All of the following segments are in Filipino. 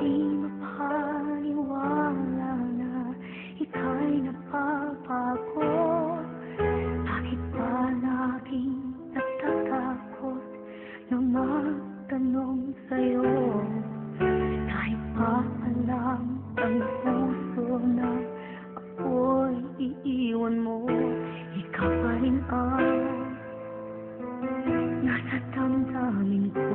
di mapaniwala na ika'y napapagod. Bakit ba laging natatakot na magtanong sa'yo? Kahit pa alam ang puso na ako'y iiwan mo, ikaw pa rin ang nasa damdamin ko.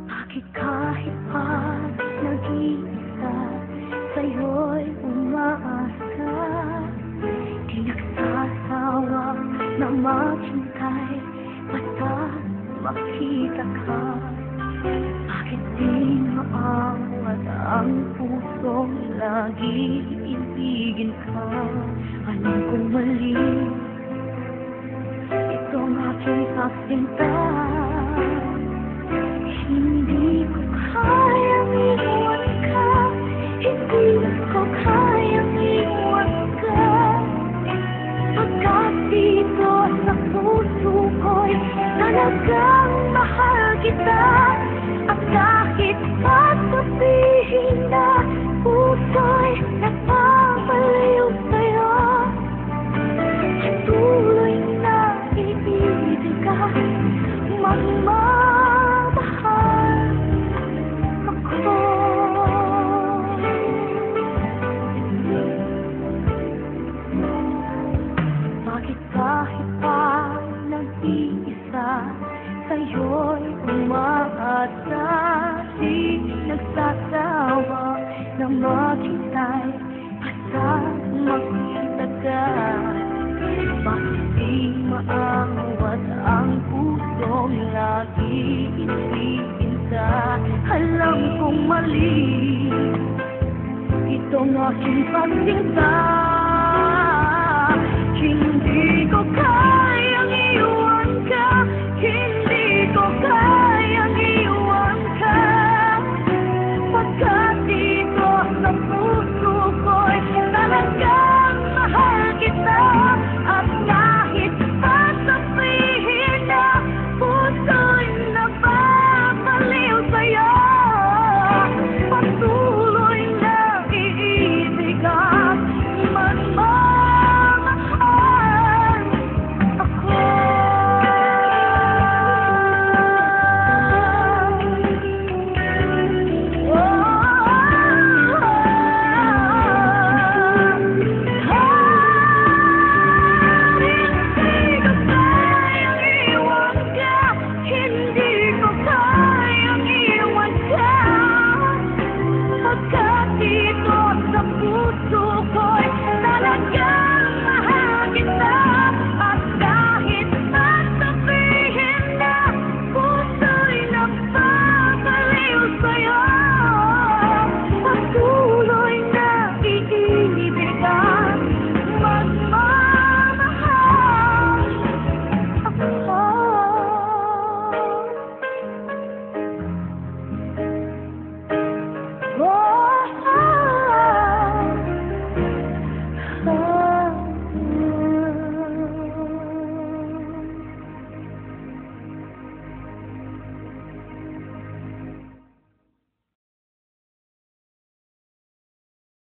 Bakit kahit pa nag-iisa sa'yo'y umaasa, di nagsasawa na maghintay basta makita ka? Bakit di maawat ang pusong lagi ibigin ka? Alam kong mali itong aking pagsinta. Hindi ko kayang iwan ka, hindi ko kayang iwan ka. Pagkat dito sa puso ko'y talagang mahal kita. At kahit pa sabihin na puso'y nagpapalayo sa'yo, tuloy na ibibig ka, magmamahal ako. Bakit kahit pa nag-iisa sa'yo'y umaasa, di nagsasawa na maghintay basta makita ka? Bakit di maawat ang pusong lagi ibigin ka? Alam kong mali itong aking pagsinta. Hindi ko kaya